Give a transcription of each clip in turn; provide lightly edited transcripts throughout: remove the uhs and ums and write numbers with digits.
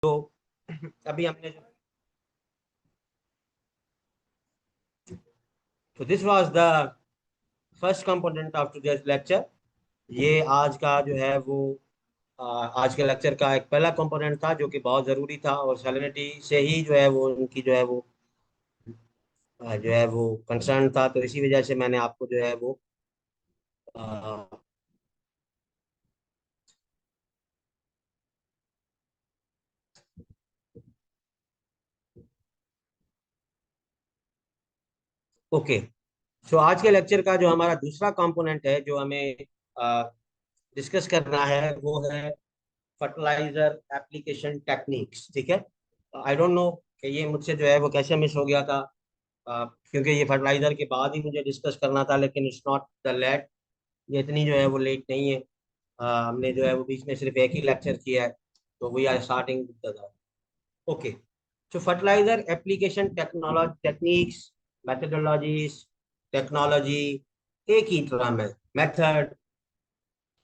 तो अभी हमने जो, तो this was the first component of today's lecture. ये आज का जो है वो आज के लेक्चर का एक पहला कंपोनेंट था जो कि बहुत ज़रूरी था, और सैलिनिटी से ही जो है वो उनकी जो है वो जो है वो कंसर्न था, तो इसी वजह से मैंने आपको जो है वो ओके। सो आज के लेक्चर का जो हमारा दूसरा कंपोनेंट है जो हमें डिस्कस करना है वो है फर्टिलाइजर एप्लीकेशन टेक्निक्स। ठीक है। आई डोंट नो कि ये मुझसे जो है वो कैसे मिस हो गया था, क्योंकि ये फर्टिलाइजर के बाद ही मुझे डिस्कस करना था, लेकिन इट्स नॉट द लेट, ये इतनी जो है वो लेट नहीं है। हमने जो है वो बीच में सिर्फ एक ही लेक्चर किया है, तो we are starting with the okay. So fertiliser application technology techniques, methodologies, technology एक ही टर्म है, मेथड।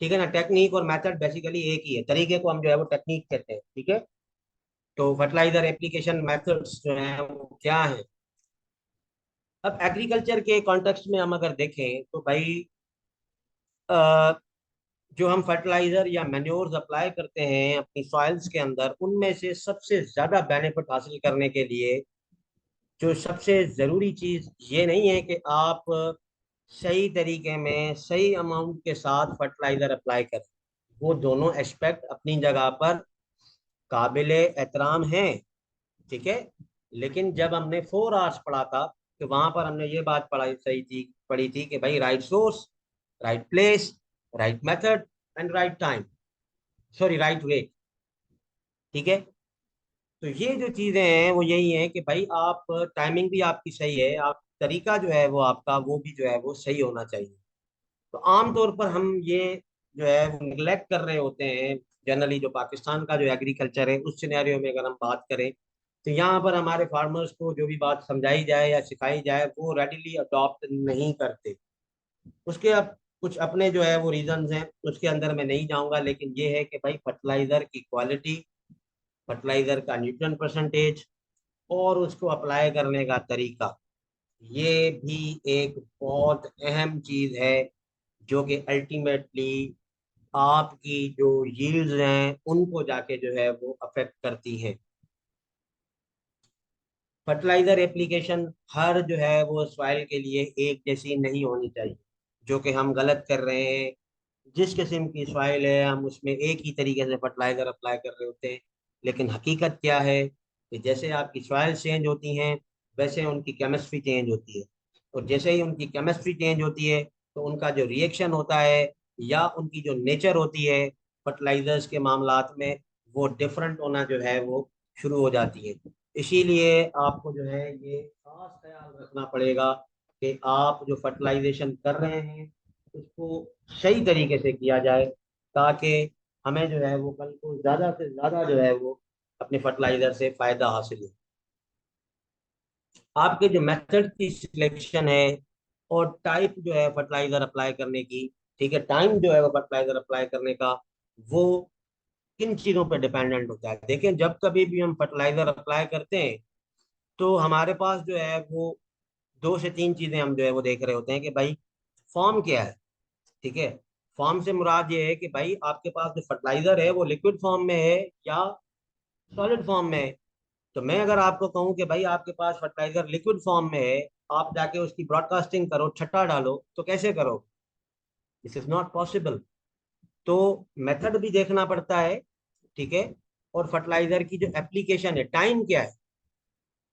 ठीक है ना, टेक्निक और मेथड बेसिकली एक ही है, तरीके को हम जो है वो टेक्निक कहते हैं। ठीक है। तो फर्टिलाइजर एप्लीकेशन मेथड्स जो है वो क्या है। अब एग्रीकल्चर के कॉन्टेक्स्ट में हम अगर देखें तो भाई अ, जो हम फर्टिलाइजर या मैन्योर्स अप्लाई करते हैं अपनी सॉइल्स के अंदर, उनमें से सबसे ज्यादा बेनिफिट हासिल करने के लिए जो सबसे जरूरी चीज ये नहीं है कि आप सही तरीके में सही अमाउंट के साथ फर्टिलाइजर अप्लाई करें। वो दोनों एस्पेक्ट अपनी जगह पर काबिले एहतराम हैं। ठीक है। लेकिन जब हमने 4 आवर्स पढ़ा था, तो वहां पर हमने ये बात पढ़ी थी कि भाई right source, right place, right method and right time, sorry right way. ठीक है। तो ये जो चीजें हैं वो यही है कि भाई आप टाइमिंग भी आपकी सही है, आप तरीका जो है वो आपका वो भी जो है वो सही होना चाहिए। तो आमतौर पर हम ये जो है वो निगलेक्ट कर रहे होते हैं। जनरली जो पाकिस्तान का जो एग्रीकल्चर है उस सिनेरियो में अगर हम बात करें, तो यहाँ पर हमारे फार्मर्स को जो भी बात समझाई जाए या सिखाई जाए वो रेडिली अडॉप्ट नहीं करते। उसके अब कुछ अपने जो है वो रीजंस हैं, उसके अंदर मैं नहीं जाऊंगा, लेकिन ये है कि भाई फर्टिलाइजर की क्वालिटी, फर्टिलाइजर का न्यूट्रन परसेंटेज और उसको अप्लाई करने का तरीका, ये भी एक बहुत अहम चीज है जो कि अल्टीमेटली आपकी जो यील्ड्स हैं उनको जाके जो है वो अफेक्ट करती हैं। फर्टिलाइजर एप्लीकेशन हर जो है वो सॉइल के लिए एक जैसी नहीं होनी चाहिए, जो कि हम गलत कर रहे हैं। जिस किस्म की सॉइल है हम उसमें एक ही तरीके से फर्टिलाइजर अप्लाई कर रहे होते हैं, लेकिन हकीकत क्या है कि जैसे आपकी सॉइल चेंज होती हैं वैसे उनकी केमिस्ट्री चेंज होती है, और जैसे ही उनकी केमिस्ट्री चेंज होती है तो उनका जो रिएक्शन होता है या उनकी जो नेचर होती है फर्टिलाइजर्स के मामलात में, वो डिफरेंट होना जो है वो शुरू हो जाती है। इसीलिए आपको जो है ये खास ख्याल रखना पड़ेगा कि आप जो फर्टिलाइजेशन कर रहे हैं उसको सही तरीके से किया जाए, ताकि हमें जो है वो कल को ज्यादा से ज्यादा जो है वो अपने फर्टिलाइजर से फायदा हासिल हो। आपके जो मेथड की सिलेक्शन है और टाइप जो है फर्टिलाइजर अप्लाई करने की, ठीक है, टाइम जो है वो फर्टिलाइजर अप्लाई करने का, वो किन चीजों पर डिपेंडेंट होता है। देखिए, जब कभी भी हम फर्टिलाइजर अप्लाई करते हैं तो हमारे पास जो है वो 2 से 3 चीजें हम जो है वो देख रहे होते हैं कि भाई फॉर्म क्या है। ठीक है। फॉर्म से मुराद ये है कि भाई आपके पास जो फर्टिलाइजर है वो लिक्विड फॉर्म में है या सॉलिड फॉर्म में है। तो मैं अगर आपको कहूं कि भाई आपके पास फर्टिलाइजर लिक्विड फॉर्म में है, आप जाके उसकी ब्रॉडकास्टिंग करो, छट्टा डालो, तो कैसे करो? This is not possible. तो मेथड भी देखना पड़ता है। ठीक है। और फर्टिलाइजर की जो एप्लीकेशन है, टाइम क्या है।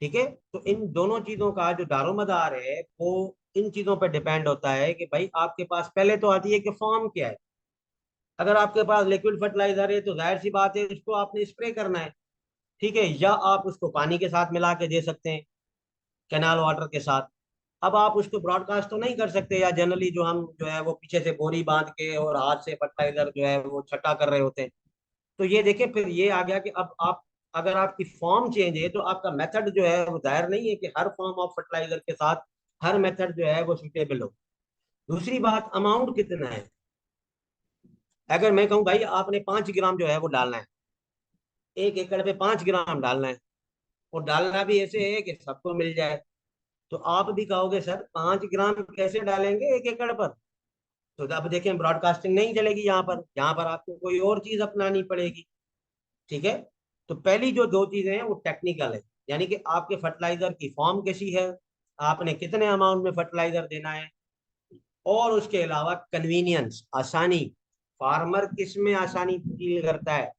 ठीक है। तो इन दोनों चीजों का जो दारोमदार है वो इन चीजों पर डिपेंड होता है कि भाई आपके पास पहले तो आती है कि फॉर्म क्या है। अगर आपके पास लिक्विड फर्टिलाइजर है तो जाहिर सी बात है इसको आपने स्प्रे करना है। ठीक है। या आप उसको पानी के साथ मिला के दे सकते हैं, कैनाल वाटर के साथ। अब आप उसको ब्रॉडकास्ट तो नहीं कर सकते, या जनरली जो हम जो है वो पीछे से बोरी बांध के और हाथ से फर्टिलाइजर जो है वो छटा कर रहे होते हैं। तो ये देखिए, फिर ये आ गया कि अब आप, अगर आपकी फॉर्म चेंज है तो आपका मेथड जो है वो जाहिर नहीं है कि हर फॉर्म ऑफ फर्टिलाइजर के साथ हर मेथड जो है वो सुटेबल हो। दूसरी बात, अमाउंट कितना है। अगर मैं कहूँ भाई आपने 5 ग्राम जो है वो डालना है, एक एकड़ पे 5 ग्राम डालना है, और डालना भी ऐसे है कि सबको मिल जाए। तो आप भी कहोगे सर 5 ग्राम कैसे डालेंगे 1 एकड़ पर? तो अब देखें, ब्रॉडकास्टिंग नहीं चलेगी यहाँ पर, यहाँ पर आपको कोई और चीज अपनानी पड़ेगी। ठीक है। तो पहली जो दो चीजें हैं वो टेक्निकल है, यानी कि आपके फर्टिलाइजर की फॉर्म कैसी है, आपने कितने अमाउंट में फर्टिलाइजर देना है, और उसके अलावा कन्वीनियंस, आसानी। फार्मर किस में आसानी फील करता है,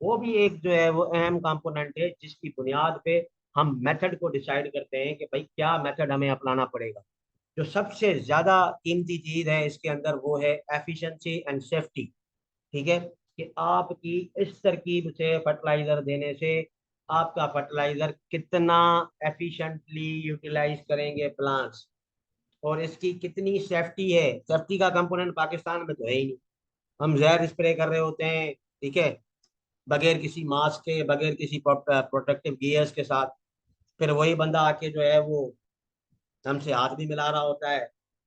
वो भी एक जो है वो अहम कंपोनेंट है, जिसकी बुनियाद पे हम मेथड को डिसाइड करते हैं कि भाई क्या मेथड हमें अपनाना पड़ेगा। जो सबसे ज्यादा कीमती चीज है इसके अंदर वो है एफिशिएंसी एंड सेफ्टी। ठीक है, कि आपकी इस तरकीब से फर्टिलाइजर देने से आपका फर्टिलाइजर कितना एफिशिएंटली यूटिलाइज करेंगे प्लांट्स, और इसकी कितनी सेफ्टी है। सेफ्टी का कंपोनेंट पाकिस्तान में तो है ही नहीं, हम जहर स्प्रे कर रहे होते हैं, ठीक है, बगैर किसी मास्क के, बगैर किसी प्रोटेक्टिव गियर्स के साथ। फिर वही बंदा आके जो है वो हमसे हाथ भी मिला रहा होता है,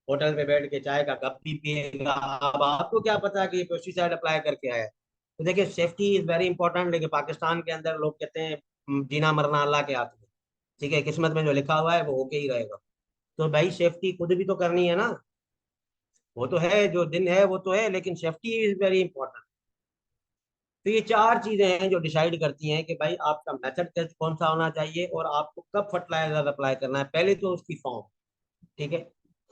होटल पे बैठ के चाय का कप भी पिएगा। अब आपको क्या पता कि ये पेस्टिसाइड अप्लाई करके आया है। तो देखिए, सेफ्टी इज वेरी इंपॉर्टेंट, लेकिन पाकिस्तान के अंदर लोग कहते हैं जीना मरना अल्लाह के हाथ में। ठीक है, किस्मत में जो लिखा हुआ है वो होके ही रहेगा। तो भाई सेफ्टी खुद भी तो करनी है ना। वो तो है, जो दिन है वो तो है, लेकिन सेफ्टी इज वेरी इंपॉर्टेंट। तो ये चार चीजें हैं जो डिसाइड करती हैं कि भाई आपका मेथड कौन सा होना चाहिए और आपको कब फर्टिलाइजर अप्लाई करना है। पहले तो उसकी फॉर्म। ठीक है,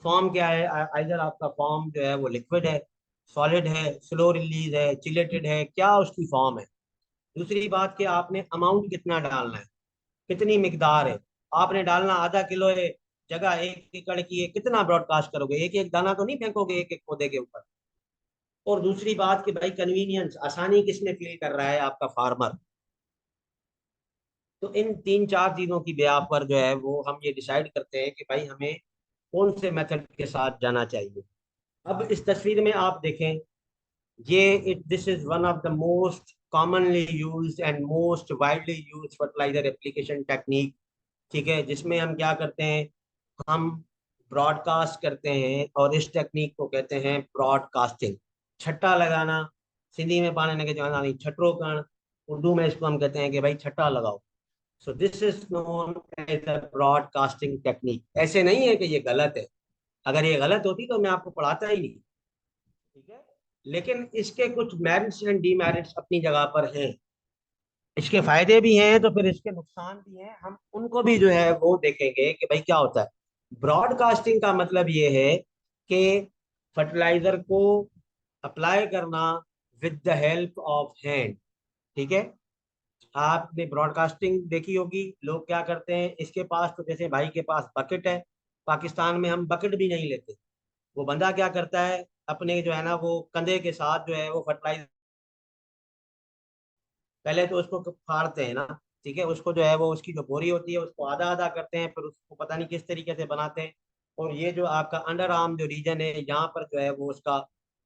फॉर्म क्या है, आइदर आपका फॉर्म जो है वो लिक्विड है, सॉलिड है, स्लो रिलीज है, चिलेटेड है, क्या उसकी फॉर्म है। दूसरी बात कि आपने अमाउंट कितना डालना है, कितनी मिकदार है। आपने डालना ½ किलो है, जगह 1 एकड़ की है, कितना ब्रॉडकास्ट करोगे, एक एक दाना तो नहीं फेंकोगे एक एक पौधे के ऊपर। और दूसरी बात कि भाई कन्वीनियंस, आसानी किसने फील कर रहा है, आपका फार्मर। तो इन तीन चार चीजों की ब्याह पर जो है वो हम ये डिसाइड करते हैं कि भाई हमें कौन से मेथड के साथ जाना चाहिए। अब इस तस्वीर में आप देखें, ये it this is one of the most commonly used and most widely used fertiliser application technique. ठीक है, जिसमें हम क्या करते हैं, हम ब्रॉडकास्ट करते हैं, और इस टेक्निक को कहते हैं ब्रॉडकास्टिंग। छट्टा लगाना, सिंधी में पाने के जाना नहीं, छटरो करण, उर्दू में इसको हम कहते हैं कि भाई छट्टा लगाओ। So this is known as the broadcasting technique. ऐसे नहीं है कि ये गलत है, अगर ये गलत होती तो मैं आपको पढ़ाता ही नहीं। ठीक है, लेकिन इसके कुछ मेरिट्स एंड डीमेरिट्स अपनी जगह पर हैं। इसके फायदे भी हैं तो फिर इसके नुकसान भी हैं, हम उनको भी जो है वो देखेंगे कि भाई क्या होता है। ब्रॉडकास्टिंग का मतलब ये है कि फर्टिलाइजर को अप्लाई करना with the help of hand. ठीक है, आपने ब्रॉडकास्टिंग देखी होगी, लोग क्या करते हैं, इसके पास तो जैसे भाई के पास बकेट है, पाकिस्तान में हम बकेट भी नहीं लेते। वो बंदा क्या करता है, अपने जो है ना वो कंधे के साथ जो है वो फर्टिलाइजर, पहले तो उसको फाड़ते हैं ना, ठीक है, उसको जो है वो उसकी जो बोरी होती है उसको आधा आधा करते हैं, फिर उसको पता नहीं किस तरीके से बनाते हैं। और ये जो आपका अंडर आर्म जो रीजन है, यहाँ पर जो है वो उसका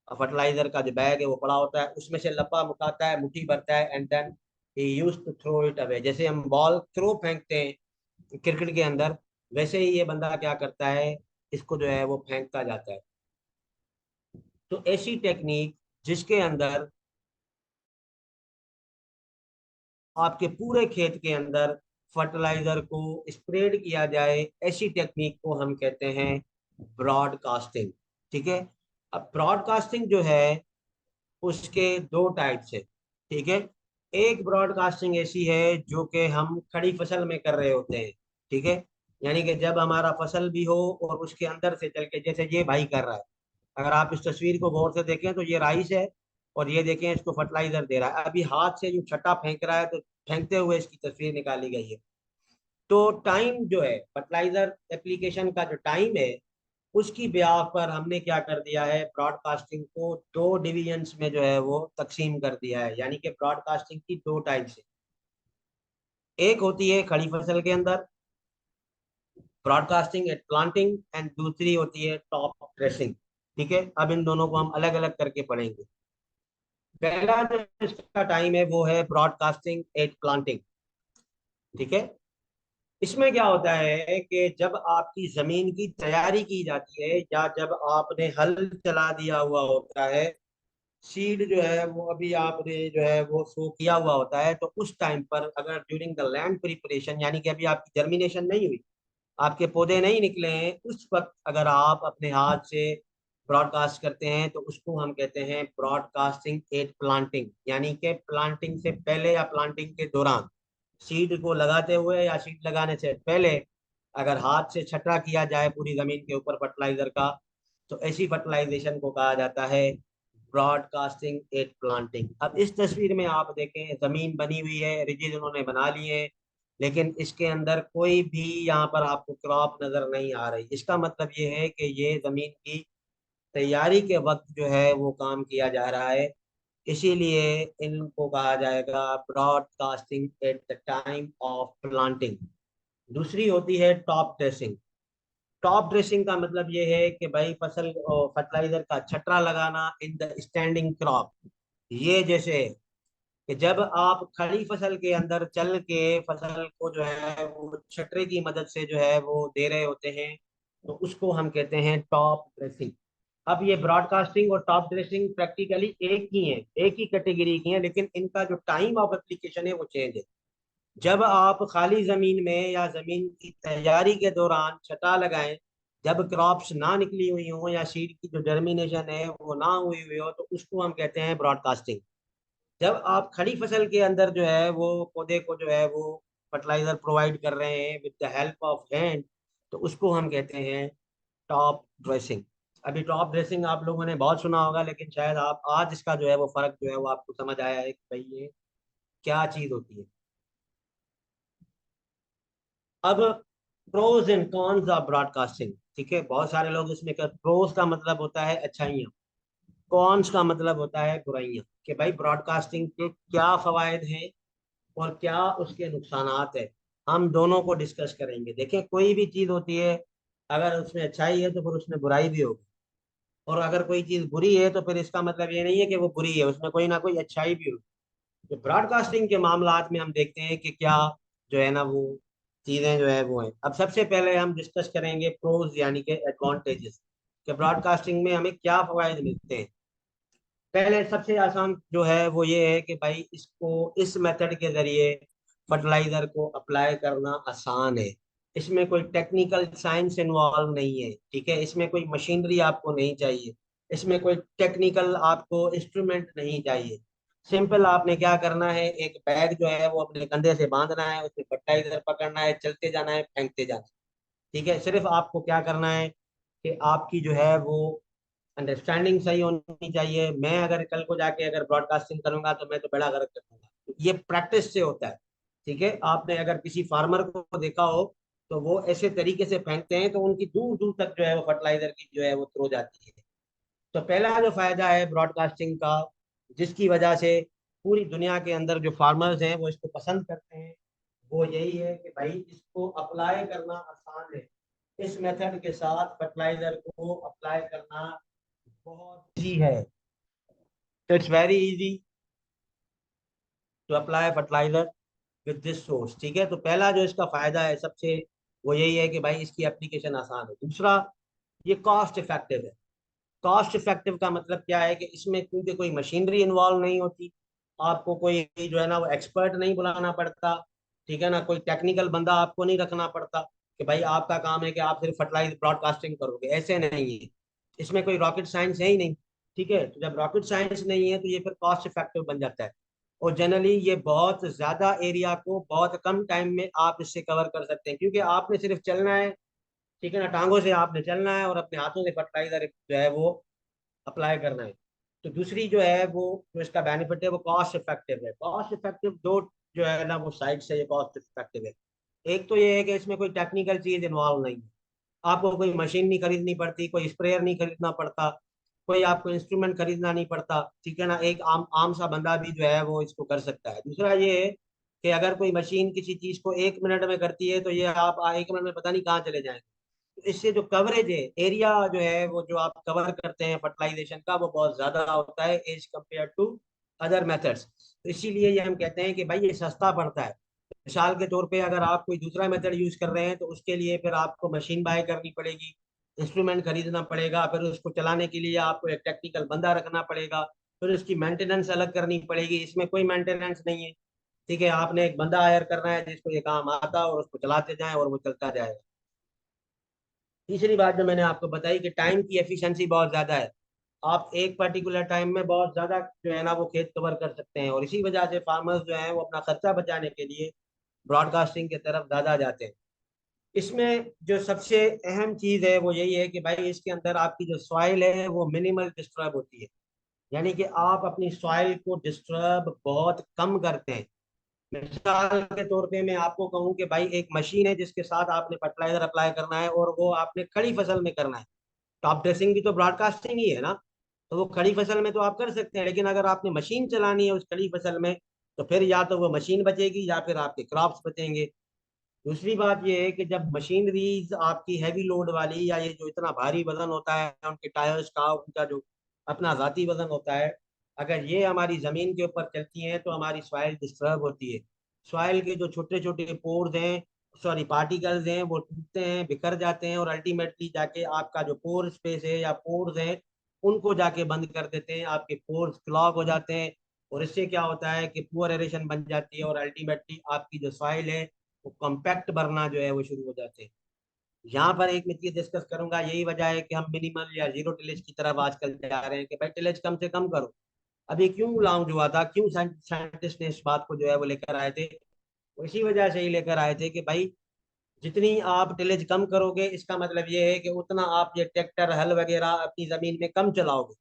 फर्टिलाइजर का जो बैग है वो पड़ा होता है, उसमें से लपा मुकाता है, मुट्ठी भरता है, and then he use to throw it away. जैसे हम बॉल थ्रो फेंकते हैं क्रिकेट के अंदर, वैसे ही ये बंदा क्या करता है, इसको जो है वो फेंकता जाता है। तो ऐसी टेक्निक जिसके अंदर आपके पूरे खेत के अंदर फर्टिलाइजर को स्प्रेड किया जाए, ऐसी टेक्निक को हम कहते हैं ब्रॉडकास्टिंग। ठीक है, अब ब्रॉडकास्टिंग जो है उसके दो टाइप्स है। ठीक है, एक ब्रॉडकास्टिंग ऐसी है जो कि हम खड़ी फसल में कर रहे होते हैं। ठीक है, यानी कि जब हमारा फसल भी हो और उसके अंदर से चल के, जैसे ये भाई कर रहा है, अगर आप इस तस्वीर को गौर से देखें तो ये राइस है, और ये देखें इसको फर्टिलाइजर दे रहा है, अभी हाथ से जो छट्टा फेंक रहा है, तो फेंकते हुए इसकी तस्वीर निकाली गई है। तो टाइम जो है फर्टिलाइजर एप्लीकेशन का जो टाइम है, उसकी ब्याह पर हमने क्या कर दिया है, ब्रॉडकास्टिंग को दो डिविजन्स में जो है वो तकसीम कर दिया है। यानी कि ब्रॉडकास्टिंग की दो टाइप्स है, एक होती है खड़ी फसल के अंदर ब्रॉडकास्टिंग एट प्लांटिंग, एंड दूसरी होती है टॉप ड्रेसिंग। ठीक है, अब इन दोनों को हम अलग अलग करके पढ़ेंगे। पहला जो इसका टाइम है वो है ब्रॉडकास्टिंग एट प्लांटिंग। ठीक है, इसमें क्या होता है कि जब आपकी जमीन की तैयारी की जाती है, या जब आपने हल चला दिया हुआ होता है, सीड जो है वो अभी आपने जो है वो सो किया हुआ होता है, तो उस टाइम पर अगर ड्यूरिंग द लैंड प्रिपरेशन, यानी कि अभी आपकी जर्मिनेशन नहीं हुई, आपके पौधे नहीं निकले हैं, उस वक्त अगर आप अपने हाथ से ब्रॉडकास्ट करते हैं तो उसको हम कहते हैं ब्रॉडकास्टिंग एट प्लांटिंग। यानी कि प्लांटिंग से पहले या प्लांटिंग के दौरान, सीड को लगाते हुए या सीड लगाने से पहले अगर हाथ से छटा किया जाए पूरी जमीन के ऊपर फर्टिलाइजर का, तो ऐसी फर्टिलाइजेशन को कहा जाता है ब्रॉडकास्टिंग एट प्लांटिंग। अब इस तस्वीर में आप देखें, जमीन बनी हुई है, रिजिज उन्होंने बना लिए हैं, लेकिन इसके अंदर कोई भी यहाँ पर आपको क्रॉप नजर नहीं आ रही। इसका मतलब ये है कि ये जमीन की तैयारी के वक्त जो है वो काम किया जा रहा है, इसीलिए इनको कहा जाएगा broadcasting at the time of planting. दूसरी होती है टॉप ड्रेसिंग। टॉप ड्रेसिंग का मतलब ये है कि भाई फसल फर्टिलाइजर का छटरा लगाना इन द स्टैंडिंग क्रॉप। ये जैसे कि जब आप खड़ी फसल के अंदर चल के फसल को जो है वो छटरे की मदद से जो है वो दे रहे होते हैं, तो उसको हम कहते हैं टॉप ड्रेसिंग। अब ये ब्रॉडकास्टिंग और टॉप ड्रेसिंग प्रैक्टिकली एक ही है, एक ही कैटेगरी की है, लेकिन इनका जो टाइम ऑफ एप्लीकेशन है वो चेंज है। जब आप खाली जमीन में या जमीन की तैयारी के दौरान छटा लगाएं, जब क्रॉप्स ना निकली हुई हो या सीड की जो जर्मिनेशन है वो ना हुई हुई हो, तो उसको हम कहते हैं ब्रॉडकास्टिंग। जब आप खड़ी फसल के अंदर जो है वो पौधे को जो है वो फर्टिलाइजर प्रोवाइड कर रहे हैं with the help of hand, तो उसको हम कहते हैं टॉप ड्रेसिंग। अभी टॉप ड्रेसिंग आप लोगों ने बहुत सुना होगा, लेकिन शायद आप आज इसका जो है वो फर्क जो है वो आपको समझ आया है कि भाई ये क्या चीज होती है। अब pros and cons of broadcasting. ठीक है, बहुत सारे लोग इसमें प्रोज का मतलब होता है अच्छाइयाँ, कॉन्स का मतलब होता है बुराइयां, कि भाई ब्रॉडकास्टिंग के क्या फवायद हैं और क्या उसके नुकसानात है। हम दोनों को डिस्कस करेंगे। देखें, कोई भी चीज होती है, अगर उसमें अच्छाई है तो फिर उसमें बुराई भी होगी, और अगर कोई चीज बुरी है तो फिर इसका मतलब ये नहीं है कि वो बुरी है, उसमें कोई ना कोई अच्छाई भी होगी। तो ब्रॉडकास्टिंग के मामलात में हम देखते हैं कि क्या जो है ना वो चीजें जो है वो है। अब सबसे पहले हम डिस्कस करेंगे प्रोज यानी कि एडवांटेजेस, कि ब्रॉडकास्टिंग में हमें क्या फायदे मिलते हैं। पहले सबसे आसान जो है वो ये है कि भाई इसको इस मेथड के जरिए फर्टिलाइजर को अप्लाई करना आसान है। इसमें कोई टेक्निकल साइंस इन्वॉल्व नहीं है, ठीक है, इसमें कोई मशीनरी आपको नहीं चाहिए, इसमें कोई टेक्निकल आपको इंस्ट्रूमेंट नहीं चाहिए। सिंपल आपने क्या करना है, एक बैग जो है वो अपने कंधे से बांधना है, उसमें फर्टिलाइजर पकड़ना है, चलते जाना है, फेंकते जाना है। ठीक है, सिर्फ आपको क्या करना है कि आपकी जो है वो अंडरस्टैंडिंग सही होनी चाहिए। मैं अगर कल को जाके अगर ब्रॉडकास्टिंग करूंगा तो मैं तो बेड़ा गर्क कर दूंगा, ये प्रैक्टिस से होता है। ठीक है, आपने अगर किसी फार्मर को देखा हो तो वो ऐसे तरीके से फेंकते हैं तो उनकी दूर दूर तक जो है वो फर्टिलाइजर की जो है वो थ्रो जाती है। तो पहला जो फायदा है ब्रॉडकास्टिंग का, जिसकी वजह से पूरी दुनिया के अंदर जो फार्मर्स हैं वो इसको पसंद करते हैं, वो यही है कि भाई इसको अप्लाई करना आसान है। इस मेथड के साथ फर्टिलाइजर को अप्लाई करना बहुत इजी है। It's very easy to apply fertiliser with this source. ठीक है, तो पहला जो इसका फायदा है सबसे, वो यही है कि भाई इसकी एप्लीकेशन आसान है। दूसरा, ये कॉस्ट इफेक्टिव है। कॉस्ट इफेक्टिव का मतलब क्या है कि इसमें क्योंकि कोई मशीनरी इन्वॉल्व नहीं होती, आपको कोई जो है ना वो एक्सपर्ट नहीं बुलाना पड़ता, ठीक है ना, कोई टेक्निकल बंदा आपको नहीं रखना पड़ता कि भाई आपका काम है कि आप सिर्फ फर्टिलाइज ब्रॉडकास्टिंग करोगे, ऐसे नहीं है। इसमें कोई रॉकेट साइंस है ही नहीं। ठीक है, तो जब रॉकेट साइंस नहीं है तो ये फिर कॉस्ट इफेक्टिव बन जाता है, और जनरली ये बहुत ज्यादा एरिया को बहुत कम टाइम में आप इससे कवर कर सकते हैं, क्योंकि आपने सिर्फ चलना है, ठीक है ना, टांगों से आपने चलना है और अपने हाथों से फर्टिलाइजर जो है वो अप्लाई करना है। तो दूसरी जो है वो जो इसका बेनिफिट है वो कॉस्ट इफेक्टिव है। कॉस्ट इफेक्टिव दो जो है ना वो साइड से ये कॉस्ट इफेक्टिव है। एक तो ये है कि इसमें कोई टेक्निकल चीज इन्वॉल्व नहीं है, आपको कोई मशीन नहीं खरीदनी पड़ती, कोई स्प्रेयर नहीं खरीदना पड़ता, कोई आपको इंस्ट्रूमेंट खरीदना नहीं पड़ता, ठीक है ना, एक आम आम सा बंदा भी जो है वो इसको कर सकता है। दूसरा ये है कि अगर कोई मशीन किसी चीज को 1 मिनट में करती है तो ये आप 1 मिनट में पता नहीं कहाँ चले जाएंगे। तो इससे जो कवरेज है, एरिया जो है वो जो आप कवर करते हैं फर्टिलाइजेशन का, वो बहुत ज्यादा होता है as compare to other methods. तो इसीलिए ये हम कहते हैं कि भाई ये सस्ता पड़ता है। मिसाल के तौर पे अगर आप कोई दूसरा मेथड यूज कर रहे हैं तो उसके लिए फिर आपको मशीन बाय करनी पड़ेगी, इंस्ट्रूमेंट खरीदना पड़ेगा, फिर उसको चलाने के लिए आपको एक टेक्निकल बंदा रखना पड़ेगा, फिर उसकी मेंटेनेंस अलग करनी पड़ेगी। इसमें कोई मेंटेनेंस नहीं है। ठीक है, आपने एक बंदा हायर करना है जिसको ये काम आता है और उसको चलाते जाए और वो चलता जाएगा। तीसरी बात जो मैंने आपको बताई कि टाइम की एफिशिएंसी बहुत ज्यादा है। आप एक पर्टिकुलर टाइम में बहुत ज्यादा जो है ना वो खेत कवर कर सकते हैं, और इसी वजह से फार्मर्स जो हैं वो अपना खर्चा बचाने के लिए ब्रॉडकास्टिंग की तरफ ज्यादा जाते हैं। इसमें जो सबसे अहम चीज है वो यही है कि भाई इसके अंदर आपकी जो सॉइल है वो मिनिमल डिस्टर्ब होती है। यानी कि आप अपनी सॉइल को डिस्टर्ब बहुत कम करते हैं। मिसाल के तौर पे मैं आपको कहूँ कि भाई एक मशीन है जिसके साथ आपने फर्टिलाइजर अप्लाई करना है और वो आपने खड़ी फसल में करना है। टॉप ड्रेसिंग भी तो ब्रॉडकास्टिंग ही है ना। तो वो खड़ी फसल में तो आप कर सकते हैं, लेकिन अगर आपने मशीन चलानी है उस खड़ी फसल में, तो फिर या तो वो मशीन बचेगी या फिर आपके क्रॉप्स बचेंगे। दूसरी बात ये है कि जब मशीनरीज आपकी हैवी लोड वाली या ये जो इतना भारी वजन होता है उनके टायर्स का, उनका जो अपना जाती वजन होता है, अगर ये हमारी जमीन के ऊपर चलती हैं तो हमारी सॉइल डिस्टर्ब होती है। सॉइल के जो छोटे छोटे पोर्स हैं, सॉरी पार्टिकल्स हैं, वो टूटते हैं, बिखर जाते हैं और अल्टीमेटली जाके आपका जो पोर स्पेस है या पोर्स हैं उनको जाके बंद कर देते हैं। आपके पोर्स क्लॉग हो जाते हैं और इससे क्या होता है कि पुअर एरेशन बन जाती है और अल्टीमेटली आपकी जो सॉइल है वो कॉम्पैक्ट भरना जो है वो शुरू हो जाते हैं। यहाँ पर एक मैं चीज डिस्कस करूंगा, यही वजह है कि हम मिनिमल या जीरो टिलेज की तरफ आजकल जा रहे हैं कि भाई टिलेज कम से कम करो। अभी क्यों लॉन्च हुआ था, क्यों साइंटिस्ट ने इस बात को जो है वो लेकर आए थे, वो इसी वजह से ही लेकर आए थे कि भाई जितनी आप टिलेज कम करोगे इसका मतलब ये है कि उतना आप ये ट्रैक्टर हल वगैरह अपनी जमीन में कम चलाओगे।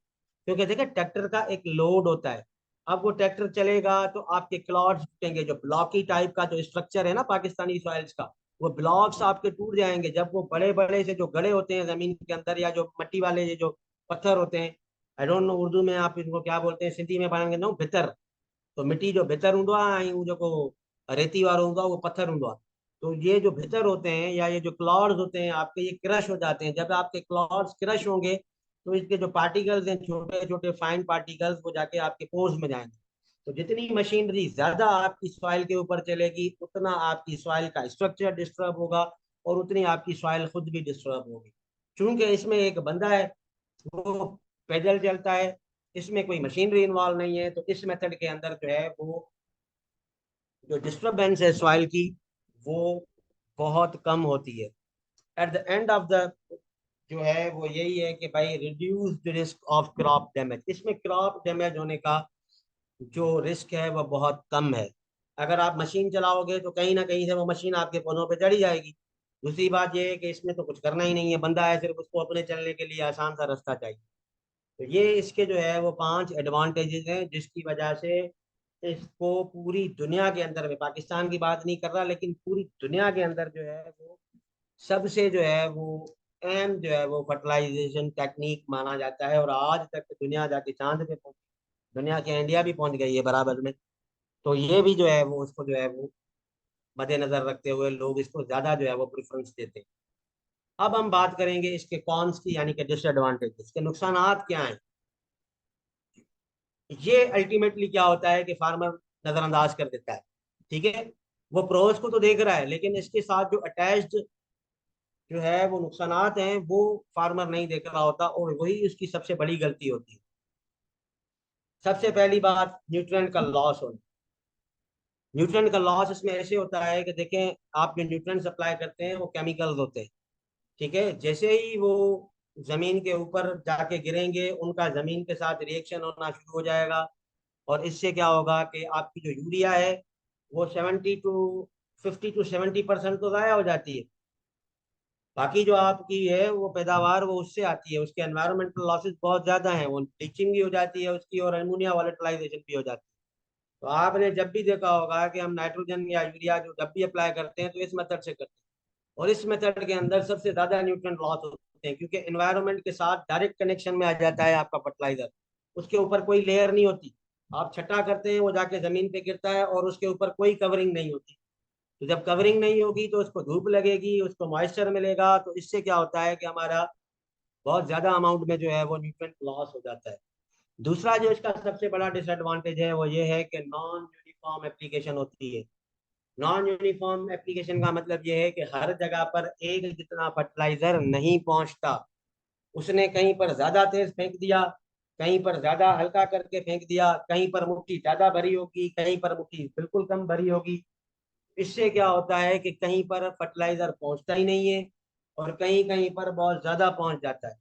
क्योंकि देखिए ट्रैक्टर का एक लोड होता है। अब वो ट्रैक्टर चलेगा तो आपके क्लॉड्स टूटेंगे, जो ब्लॉकी टाइप का जो स्ट्रक्चर है ना पाकिस्तानी सॉइल्स का, वो ब्लॉक्स आपके टूट जाएंगे। जब वो बड़े बड़े से जो गड़े होते हैं जमीन के अंदर या जो मट्टी वाले ये जो पत्थर होते हैं, आई डोंट नो उर्दू में आप इनको क्या बोलते हैं, सिंधी में पढ़ेंगे ना भितर। तो मिट्टी जो भितर हूंदो आहे ऐं हू जेको रेती वारो हूंदो आहे वो पत्थर हूंदो आहे। तो ये जो भितर होते हैं या ये जो क्लॉड्स होते हैं आपके, ये क्रश हो जाते हैं। जब आपके क्लॉड्स क्रश होंगे तो इसके जो पार्टिकल्स हैं, छोटे छोटे फाइन पार्टिकल्स, वो जाके आपके पोर्स में जाएंगे। तो जितनी मशीनरी ज्यादा आपकी सॉइल के ऊपर चलेगी उतना आपकी सॉइल का स्ट्रक्चर डिस्टर्ब होगा और उतनी आपकी सॉइल खुद भी डिस्टर्ब होगी। चूंकि इसमें एक बंदा है, वो पैदल चलता है, इसमें कोई मशीनरी इन्वॉल्व नहीं है, तो इस मेथड के अंदर जो है वो जो डिस्टरबेंस है सॉइल की वो बहुत कम होती है। Eight the end of the जो है वो यही है कि भाई reduce the risk of crop damage. इसमें क्रॉप डैमेज होने का जो रिस्क है वो बहुत कम है। अगर आप मशीन चलाओगे तो कहीं ना कहीं से वो मशीन आपके पौधों पे चढ़ी जाएगी। दूसरी बात ये है कि इसमें तो कुछ करना ही नहीं है, बंदा है सिर्फ, उसको अपने चलने के लिए आसान सा रास्ता चाहिए। तो ये इसके जो है वो 5 एडवांटेजेस हैं जिसकी वजह से इसको पूरी दुनिया के अंदर, में पाकिस्तान की बात नहीं कर रहा लेकिन पूरी दुनिया के अंदर जो है वो सबसे जो है वो अहम जो है वो फर्टिलाइजेशन टेक्निक माना जाता है। और आज तक दुनिया जाके चांद पे पहुंची, दुनिया के इंडिया भी पहुंच गई है बराबर में। तो ये भी जो है वो उसको जो है वो मद्देनजर रखते हुए लोग इसको ज्यादा जो है वो प्रेफरेंस देते हैं। अब हम बात करेंगे इसके कॉन्स की, यानी कि डिसएडवांटेज, इसके नुकसानात क्या हैं। ये अल्टीमेटली क्या होता है कि फार्मर नजरअंदाज कर देता है। ठीक है, वो प्रोस को तो देख रहा है लेकिन इसके साथ जो अटैच्ड जो है वो नुकसानात हैं वो फार्मर नहीं देख रहा होता, और वही उसकी सबसे बड़ी गलती होती है। सबसे पहली बात, न्यूट्रिएंट का लॉस होना। न्यूट्रिएंट का लॉस इसमें ऐसे होता है कि देखें, आप जो न्यूट्रिएंट अप्लाई करते हैं वो केमिकल्स होते हैं। ठीक है, जैसे ही वो जमीन के ऊपर जाके गिरेंगे उनका जमीन के साथ रिएक्शन होना शुरू हो जाएगा, और इससे क्या होगा कि आपकी जो यूरिया है वो 50 to 70% तो ज़ाया हो जाती है। बाकी जो आपकी है वो पैदावार वो उससे आती है, उसके एनवायरमेंटल लॉसेस बहुत ज़्यादा हैं, वो लीचिंग भी हो जाती है उसकी और अमोनिया वॉलेटिलाइजेशन भी हो जाती है। तो आपने जब भी देखा होगा कि हम नाइट्रोजन या यूरिया जो जब भी अप्लाई करते हैं तो इस मेथड से करते हैं, और इस मेथड के अंदर सबसे ज़्यादा न्यूट्रिएंट लॉस होते हैं क्योंकि एनवायरमेंट के साथ डायरेक्ट कनेक्शन में आ जाता है आपका फर्टिलाइजर। उसके ऊपर कोई लेयर नहीं होती, आप छटा करते हैं वो जाके जमीन पे गिरता है और उसके ऊपर कोई कवरिंग नहीं होती। तो जब कवरिंग नहीं होगी तो उसको धूप लगेगी, उसको मॉइस्चर मिलेगा, तो इससे क्या होता है कि हमारा बहुत ज्यादा अमाउंट में जो है वो न्यूट्रिएंट लॉस हो जाता है। दूसरा जो इसका सबसे बड़ा डिसएडवांटेज है वो ये है कि नॉन यूनिफॉर्म एप्लीकेशन होती है। नॉन यूनिफॉर्म एप्लीकेशन का मतलब ये है कि हर जगह पर एक जितना फर्टिलाइजर नहीं पहुंचता। उसने कहीं पर ज्यादा तेज फेंक दिया कहीं पर ज्यादा हल्का करके फेंक दिया, कहीं पर मुट्ठी ज्यादा भरी होगी, कहीं पर मुट्ठी बिल्कुल कम भरी होगी। इससे क्या होता है कि कहीं पर फर्टिलाइजर पहुंचता ही नहीं है और कहीं कहीं पर बहुत ज्यादा पहुंच जाता है।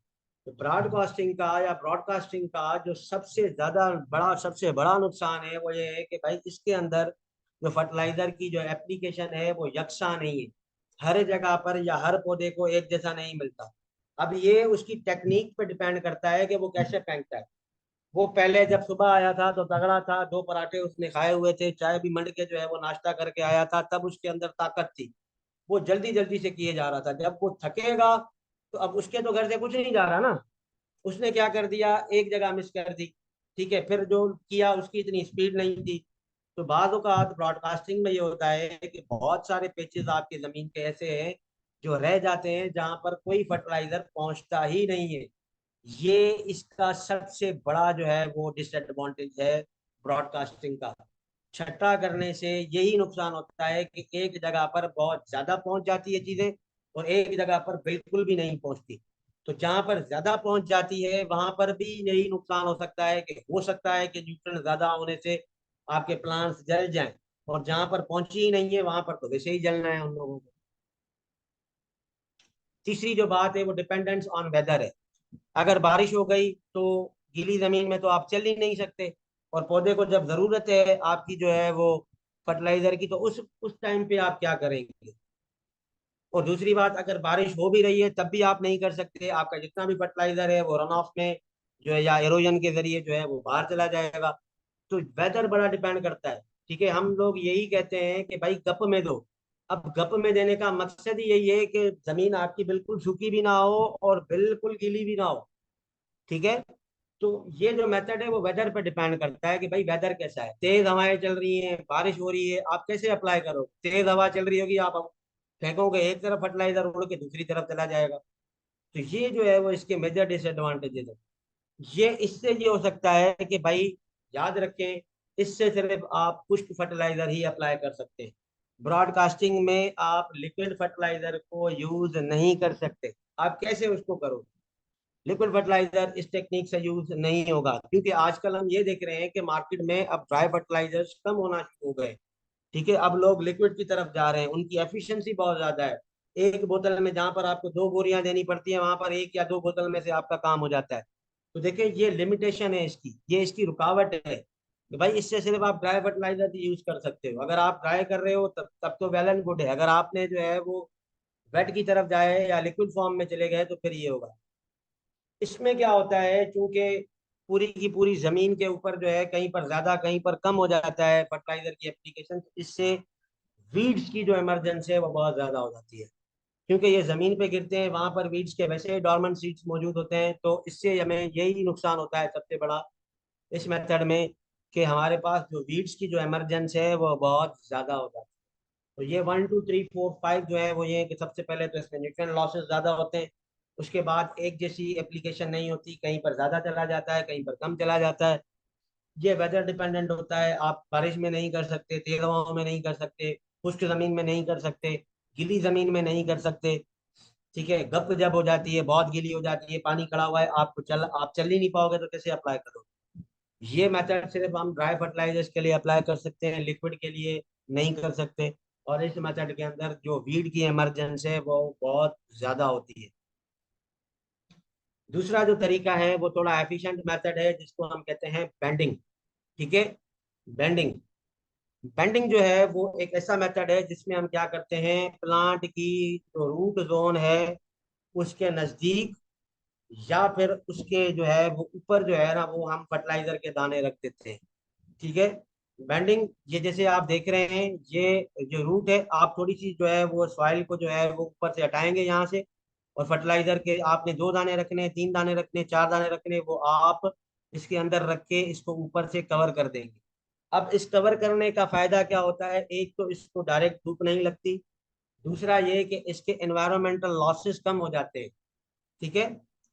तो ब्रॉडकास्टिंग का या ब्रॉडकास्टिंग का जो सबसे बड़ा नुकसान है वो ये है कि भाई इसके अंदर जो फर्टिलाइजर की जो एप्लीकेशन है वो यकसा नहीं है, हर जगह पर या हर पौधे को एक जैसा नहीं मिलता। अब ये उसकी टेक्निक पे डिपेंड करता है कि वो कैसे फेंकता है। वो पहले जब सुबह आया था तो तगड़ा था, 2 पराठे उसने खाए हुए थे, चाय भी मंड के जो है वो नाश्ता करके आया था, तब उसके अंदर ताकत थी। वो जल्दी जल्दी से किए जा रहा था। जब वो थकेगा तो अब उसके तो घर से कुछ नहीं जा रहा ना, उसने क्या कर दिया, एक जगह मिस कर दी। ठीक है, फिर जो किया उसकी इतनी स्पीड नहीं थी। तो बाज़ औक़ात ब्रॉडकास्टिंग में ये होता है कि बहुत सारे पेचेस आपकी जमीन के ऐसे हैं जो रह जाते हैं जहां पर कोई फर्टिलाइजर पहुंचता ही नहीं है। ये इसका सबसे बड़ा जो है वो डिसएडवांटेज है ब्रॉडकास्टिंग का। छट्टा करने से यही नुकसान होता है कि एक जगह पर बहुत ज्यादा पहुंच जाती है चीजें और एक जगह पर बिल्कुल भी नहीं पहुंचती। तो जहां पर ज्यादा पहुंच जाती है वहां पर भी यही नुकसान हो सकता है कि हो सकता है कि न्यूट्रन ज्यादा होने से आपके प्लांट्स जल जाएं, और जहां पर पहुंची ही नहीं है वहां पर तो वैसे ही जलना है उन लोगों को। तीसरी जो बात है वो डिपेंडेंस ऑन वेदर है। अगर बारिश हो गई तो गीली जमीन में तो आप चल ही नहीं सकते, और पौधे को जब जरूरत है आपकी जो है वो फर्टिलाइजर की, तो उस टाइम पे आप क्या करेंगे। और दूसरी बात, अगर बारिश हो भी रही है तब भी आप नहीं कर सकते, आपका जितना भी फर्टिलाइजर है वो रन ऑफ में जो है या एरोजन के जरिए जो है वो बाहर चला जाएगा। तो वेदर बड़ा डिपेंड करता है। ठीक है, हम लोग यही कहते हैं कि भाई गप में दो। अब गप में देने का मकसद ही यही है कि जमीन आपकी बिल्कुल सूखी भी ना हो और बिल्कुल गीली भी ना हो। ठीक है, तो ये जो मेथड है वो वेदर पे डिपेंड करता है कि भाई वेदर कैसा है, तेज हवाएं चल रही हैं, बारिश हो रही है, आप कैसे अप्लाई करो। तेज हवा चल रही होगी, आप फेंकोगे एक तरफ फर्टिलाइजर उड़ के दूसरी तरफ चला जाएगा। तो ये जो है वो इसके मेजर डिसएडवांटेजेस है। ये इससे ये हो सकता है कि भाई याद रखें, इससे सिर्फ आप पुष्ट फर्टिलाइजर ही अप्लाई कर सकते हैं। ब्रॉडकास्टिंग में आप लिक्विड फर्टिलाइजर को यूज नहीं कर सकते। आप कैसे उसको करो, लिक्विड फर्टिलाइजर इस टेक्निक से यूज नहीं होगा, क्योंकि आजकल हम ये देख रहे हैं कि मार्केट में अब ड्राई फर्टिलाइजर्स कम होना शुरू हो गए। ठीक है, अब लोग लिक्विड की तरफ जा रहे हैं, उनकी एफिशिएंसी बहुत ज्यादा है। एक बोतल में जहां पर आपको 2 बोरियां देनी पड़ती है वहां पर 1 या 2 बोतल में से आपका काम हो जाता है। तो देखिए ये लिमिटेशन है इसकी, ये इसकी रुकावट है कि भाई इससे सिर्फ आप ड्राई फर्टिलाइजर यूज कर सकते हो। अगर आप ड्राई कर रहे हो तब तो वेल एंड गुड है। अगर आपने जो है वो वेट की तरफ जाए या लिक्विड फॉर्म में चले गए तो फिर ये होगा। इसमें क्या होता है, चूंकि पूरी की पूरी जमीन के ऊपर जो है कहीं पर ज्यादा कहीं पर कम हो जाता है फर्टिलाइजर की एप्लीकेशन, तो इससे वीड्स की जो इमरजेंसी है वो बहुत ज्यादा हो जाती है। क्योंकि ये जमीन पे गिरते हैं, वहां पर वीड्स के वैसे ही डॉर्मेंट सीड्स मौजूद होते हैं, तो इससे हमें यही नुकसान होता है सबसे बड़ा इस मेथड में, कि हमारे पास जो वीड्स की जो इमरजेंसी है वो बहुत ज्यादा हो जाती है। तो ये 1 2 3 4 5 जो है वो ये है कि सबसे पहले तो इसमें न्यूट्रिएंट लॉसेस ज्यादा होते हैं। उसके बाद एक जैसी एप्लीकेशन नहीं होती, कहीं पर ज्यादा चला जाता है, कहीं पर कम चला जाता है। ये वेदर डिपेंडेंट होता है, आप बारिश में नहीं कर सकते, तेज हवाओं में नहीं कर सकते, खुश्क जमीन में नहीं कर सकते, गीली जमीन में नहीं कर सकते। ठीक है, गप जब हो जाती है, बहुत गीली हो जाती है, पानी खड़ा हुआ है, आप चल ही नहीं पाओगे तो कैसे अप्लाई करोगे। ये मेथड सिर्फ हम ड्राई फर्टिलाइजर्स के लिए अप्लाई कर सकते हैं, लिक्विड के लिए नहीं कर सकते। और इस मेथड के अंदर जो वीड की इमरजेंसी है वो बहुत ज्यादा होती है। दूसरा जो तरीका है वो थोड़ा एफिशिएंट मेथड है जिसको हम कहते हैं बेंडिंग। ठीक है, बेंडिंग बेंडिंग जो है वो एक ऐसा मेथड है जिसमें हम क्या करते हैं, प्लांट की जो रूट जोन है उसके नजदीक या फिर उसके जो है वो ऊपर जो है ना वो हम फर्टिलाइजर के दाने रख देते हैं। ठीक है, बेंडिंग ये जैसे आप देख रहे हैं, ये जो रूट है आप थोड़ी सी जो है वो सॉइल को जो है वो ऊपर से हटाएंगे यहाँ से, और फर्टिलाइजर के आपने 2 दाने रखने, 3 दाने रखने, 4 दाने रखने, वो आप इसके अंदर रख के इसको ऊपर से कवर कर देंगे। अब इस कवर करने का फायदा क्या होता है, एक तो इसको डायरेक्ट धूप नहीं लगती, दूसरा ये कि इसके एनवायरमेंटल लॉसेस कम हो जाते हैं। ठीक है,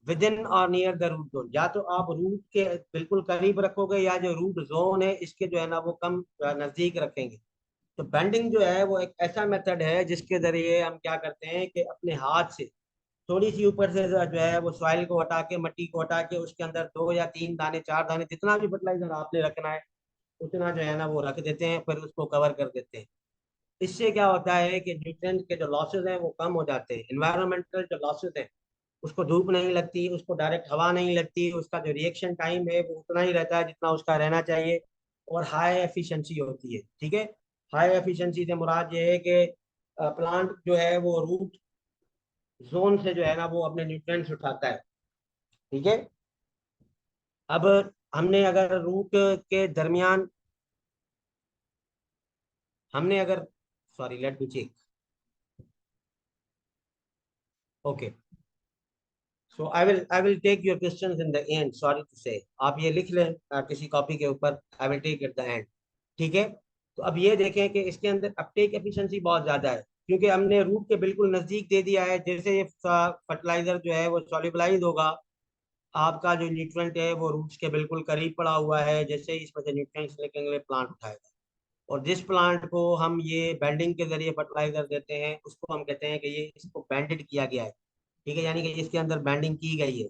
विद इन और नियर द रूट जोन, या तो आप रूट के बिल्कुल करीब रखोगे या जो रूट जोन है इसके जो है ना वो कम नजदीक रखेंगे। तो बेंडिंग जो है वो एक ऐसा मेथड है जिसके जरिए हम क्या करते हैं कि अपने हाथ से थोड़ी सी ऊपर से जो है वो सॉइल को हटा के, मट्टी को हटा के, उसके अंदर 2 या 3 दाने, 4 दाने, जितना भी फर्टिलाइजर आपने रखना है उतना जो है ना वो रख देते हैं, फिर उसको कवर कर देते हैं। इससे क्या होता है कि न्यूट्रिएंट के जो लॉसेज हैं वो कम हो जाते हैं। इन्वायरमेंटल जो लॉसेज हैं, उसको धूप नहीं लगती, उसको डायरेक्ट हवा नहीं लगती, उसका जो रिएक्शन टाइम है वो उतना ही रहता है जितना उसका रहना चाहिए, और हाई एफिशिएंसी होती है। ठीक है, हाई एफिशिएंसी से मुराद ये है कि प्लांट जो है वो रूट जोन से जो है ना वो अपने न्यूट्रिएंट्स उठाता है। ठीक है, अब हमने अगर रूट के दरमियान, हमने अगर, sorry let me check, okay, so I will take your questions in the end, sorry to say. आप ये लिख लें किसी कॉपी के ऊपर, I will take at the end. ठीक है, तो अब ये देखें कि इसके अंदर अपटेक एफिशिएंसी बहुत ज्यादा है, क्योंकि हमने रूट के बिल्कुल नजदीक दे दिया है। जैसे ये फर्टिलाइजर जो है वो सॉल्युबलाइज होगा, आपका जो न्यूट्रिएंट है वो रूट्स के बिल्कुल करीब पड़ा हुआ है, जैसे ही इसमें से न्यूट्रिएंट्स निकलेंगे प्लांट उठाएगा। और जिस प्लांट को हम ये बेंडिंग के जरिए फर्टिलाइजर देते हैं उसको हम कहते हैं कि ये इसको बैंडेड किया गया है। ठीक है, यानी कि इसके अंदर बैंडिंग की गई है।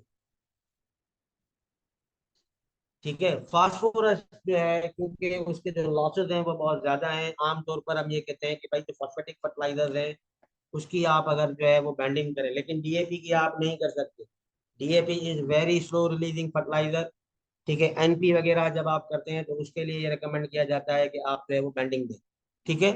ठीक है, फास्फोरस जो है, क्योंकि उसके जो लॉसेज हैं वो बहुत ज्यादा हैं, आमतौर पर हम ये कहते हैं कि भाई जो फॉस्फेटिक फर्टिलाइजर है उसकी आप अगर जो है वो बैंडिंग करें, लेकिन डीएपी की आप नहीं कर सकते। DAP is very slow releasing fertiliser. ठीक है, एनपी वगैरह जब आप करते हैं तो उसके लिए ये रिकमेंड किया जाता है कि आप जो है वो बैंडिंग दें। ठीक है,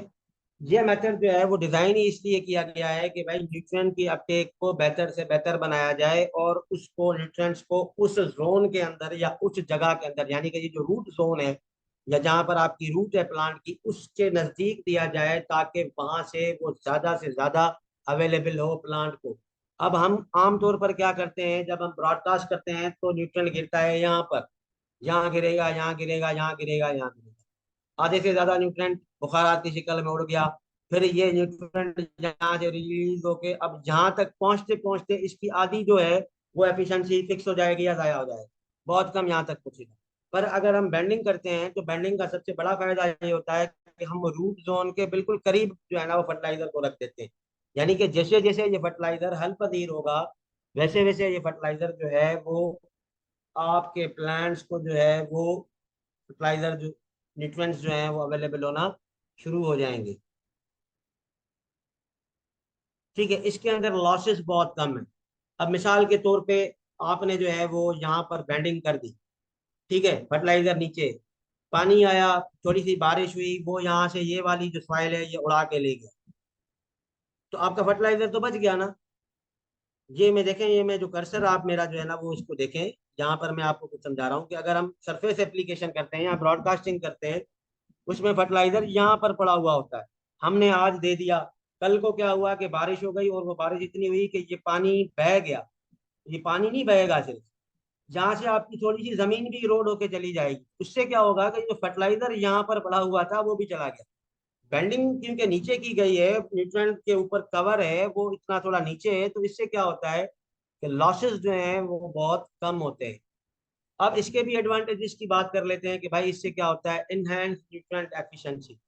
ये मेथड जो है वो डिजाइन ही इसलिए किया गया है कि भाई न्यूट्रिएंट की अपटेक को बेहतर से बेहतर बनाया जाए, और उसको न्यूट्रिएंट्स को उस जोन के अंदर या उस जगह के अंदर, यानी कि ये जो रूट जोन है या जहां पर आपकी रूट है प्लांट की, उसके नजदीक दिया जाए, ताकि वहां से वो ज्यादा से ज्यादा अवेलेबल हो प्लांट को। अब हम आमतौर पर क्या करते हैं, जब हम ब्रॉडकास्ट करते हैं तो न्यूट्रिएंट गिरता है यहाँ पर, यहाँ गिरेगा, यहाँ गिरेगा, यहाँ गिरेगा, यहाँ गिरेगा, आधे से ज्यादा न्यूट्रिएंट बुखारात की शक्ल में उड़ गया। फिर ये न्यूट्रिएंट यहाँ से रिलीज होके अब जहां तक पहुंचते पहुंचते इसकी आधी जो है वो एफिशिएंसी फिक्स हो जाएगी या जाया हो जाएगा, बहुत कम यहाँ तक पहुंचेगा। पर अगर हम बेंडिंग करते हैं तो बेंडिंग का सबसे बड़ा फायदा ये होता है कि हम रूट जोन के बिल्कुल करीब जो है ना वो फर्टिलाइजर को रख देते हैं। यानी कि जैसे जैसे ये फर्टिलाइजर हल पनीर होगा, वैसे वैसे ये फर्टिलाइजर जो है वो आपके प्लांट्स को जो है वो फर्टिलाइजर जो न्यूट्रिएंट्स जो हैं वो अवेलेबल होना शुरू हो जाएंगे। ठीक है, इसके अंदर लॉसेस बहुत कम है। अब मिसाल के तौर पे आपने जो है वो यहाँ पर बेंडिंग कर दी, ठीक है, फर्टिलाइजर नीचे, पानी आया, थोड़ी सी बारिश हुई, वो यहाँ से ये वाली जो सॉइल है ये उड़ा के ले गया, तो आपका फर्टिलाइजर तो बच गया ना। ये मैं देखें, ये मैं जो कर्सर आप मेरा जो है ना वो इसको देखें, यहाँ पर मैं आपको कुछ समझा रहा हूँ कि अगर हम सरफेस एप्लीकेशन करते हैं या ब्रॉडकास्टिंग करते हैं, उसमें फर्टिलाइजर यहाँ पर पड़ा हुआ होता है, हमने आज दे दिया, कल को क्या हुआ कि बारिश हो गई, और वो बारिश इतनी हुई कि ये पानी बह गया। ये पानी नहीं बहेगा सिर्फ, जहां से आपकी थोड़ी सी जमीन भी इरोड होके चली जाएगी, उससे क्या होगा कि जो फर्टिलाइजर यहाँ पर पड़ा हुआ था वो भी चला गया। बेंडिंग क्योंकि नीचे की गई है, न्यूट्रिएंट के ऊपर कवर है वो इतना थोड़ा नीचे है, तो इससे क्या होता है कि लॉसेस जो हैं वो बहुत कम होते हैं। अब इसके भी एडवांटेजेस की बात कर लेते हैं कि भाई इससे क्या होता है, enhance nutrient efficiency.